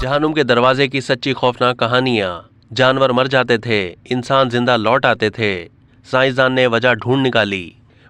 जहन्नुम के दरवाजे की सच्ची खौफनाक कहानियां। जानवर मर जाते थे, इंसान जिंदा लौट आते थे। साइंसदान ने वजह ढूंढ निकाली।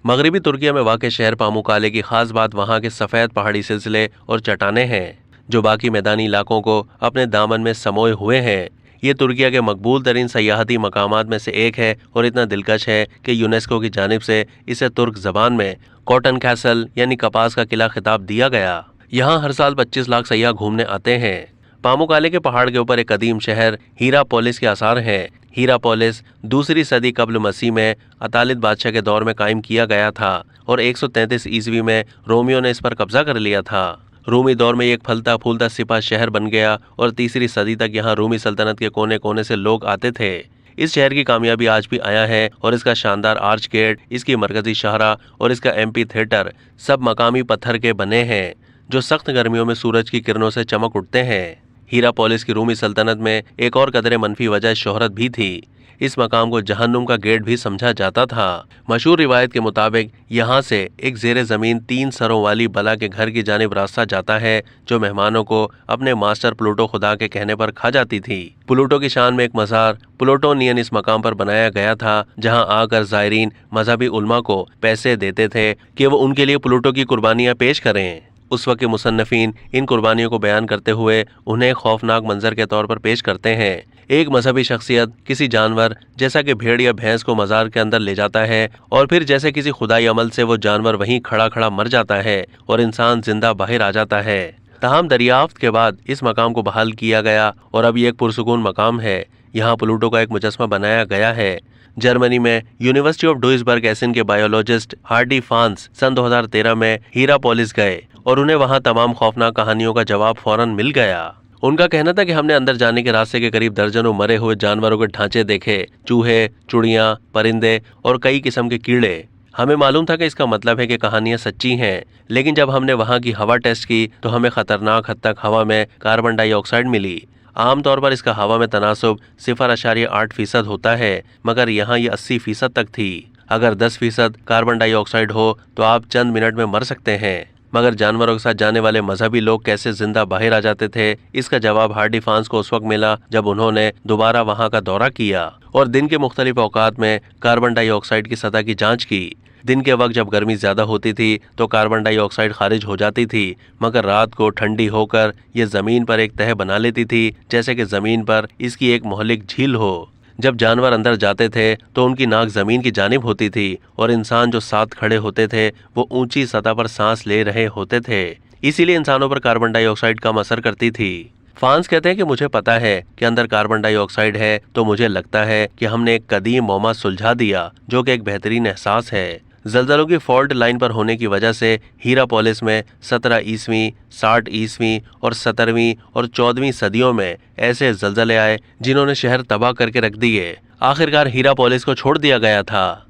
मगरबी तुर्किया में वाक़ शहर पामुक्काले की खास बात वहां के सफेद पहाड़ी सिलसिले और चट्टानें हैं जो बाकी मैदानी इलाकों को अपने दामन में समोए हुए हैं। ये तुर्किया के मकबूल तरीन सयाहती मकामात में से एक है और इतना दिलकश है कि यूनेस्को की जानिब से इसे तुर्क जबान में कॉटन कैसल यानी कपास का किला खिताब दिया गया। यहाँ हर साल 25 लाख सयाह घूमने आते हैं। पामुक्काले के पहाड़ के ऊपर एक कदीम शहर हीरापोलिस के आसार हैं। हीरापोलिस दूसरी सदी कब्ल मसीह में अतालिद बादशाह के दौर में कायम किया गया था और 133 ईस्वी में रोमियो ने इस पर कब्जा कर लिया था। रूमी दौर में ये एक फलता फूलता सिपा शहर बन गया और तीसरी सदी तक यहाँ रूमी सल्तनत के कोने कोने से लोग आते थे। इस शहर की कामयाबी आज भी आया है और इसका शानदार आर्च गेट, इसकी मरकजी शाहरा और इसका एम्पी थिएटर सब मकामी पत्थर के बने हैं जो सख्त गर्मियों में सूरज की किरणों से चमक उठते हैं। हीरापोलिस की रूमी सल्तनत में एक और कदरे मनफी वजह शोहरत भी थी। इस मकाम को जहन्नुम का गेट भी समझा जाता था। मशहूर रिवायत के मुताबिक यहाँ से एक जेरे जमीन 3 सरों वाली बला के घर की जानिब रास्ता जाता है जो मेहमानों को अपने मास्टर प्लूटो खुदा के कहने पर खा जाती थी। प्लूटो की शान में एक मज़ार प्लूटोनियन इस मकाम पर बनाया गया था जहाँ आकर ज़ायरीन मजहबी उलमा को पैसे देते थे कि वो उनके लिए प्लूटो की कुर्बानियाँ पेश करें। उस वक्त के मुसन्नफीन इन कुर्बानियों को बयान करते हुए उन्हें खौफनाक मंजर के तौर पर पेश करते हैं। एक मजहबी शख्सियत किसी जानवर जैसा कि भेड़ या भैंस को मज़ार के अंदर ले जाता है और फिर जैसे किसी खुदाई अमल से वो जानवर वहीं खड़ा खड़ा मर जाता है और इंसान जिंदा बाहर आ जाता है। तमाम दरियाफ्त के बाद इस मकाम को बहाल किया गया और अब ये एक पुरसुकून मकाम है। यहाँ प्लूटो का एक मुजस्मा बनाया गया है। जर्मनी में यूनिवर्सिटी ऑफ डुइसबर्ग एसेन के बायोलॉजिस्ट हार्डी फांस सन 2013 में हीरापोलिस गए और उन्हें वहां तमाम खौफनाक कहानियों का जवाब फौरन मिल गया। उनका कहना था कि हमने अंदर जाने के रास्ते के करीब दर्जनों मरे हुए जानवरों के ढांचे देखे, चूहे, चुड़ियां, परिंदे और कई किस्म के कीड़े। हमें मालूम था कि इसका मतलब है कि कहानियां सच्ची हैं, लेकिन जब हमने वहां की हवा टेस्ट की तो हमें खतरनाक हद तक हवा में कार्बन डाइऑक्साइड मिली। आमतौर पर इसका हवा में तनासुब 0.8% होता है, मगर यहाँ ये 80% तक थी। अगर 10% कार्बन डाइऑक्साइड हो तो आप चंद मिनट में मर सकते हैं। मगर जानवरों के साथ जाने वाले मजहबी लोग कैसे जिंदा बाहर आ जाते थे, इसका जवाब हार्डी फांस को उस वक्त मिला जब उन्होंने दोबारा वहां का दौरा किया और दिन के मुख्तलिफ औकात में कार्बन डाइऑक्साइड की सतह की जांच की। दिन के वक्त जब गर्मी ज्यादा होती थी तो कार्बन डाइऑक्साइड खारिज हो जाती थी, मगर रात को ठंडी होकर ये जमीन पर एक तह बना लेती थी जैसे कि जमीन पर इसकी एक मोहलिक झील हो। जब जानवर अंदर जाते थे तो उनकी नाक जमीन की जानिब होती थी और इंसान जो साथ खड़े होते थे वो ऊंची सतह पर सांस ले रहे होते थे, इसीलिए इंसानों पर कार्बन डाइऑक्साइड कम असर करती थी। फांस कहते हैं कि मुझे पता है कि अंदर कार्बन डाइऑक्साइड है तो मुझे लगता है कि हमने एक कदीम मौमा सुलझा दिया जो कि एक बेहतरीन एहसास है। जलजलों की फॉल्ट लाइन पर होने की वजह से हीरापोलिस में 17 ईस्वी, 60 ईस्वी और 17वीं और 14वीं सदियों में ऐसे जलजले आए जिन्होंने शहर तबाह करके रख दिए। आखिरकार हीरापोलिस को छोड़ दिया गया था।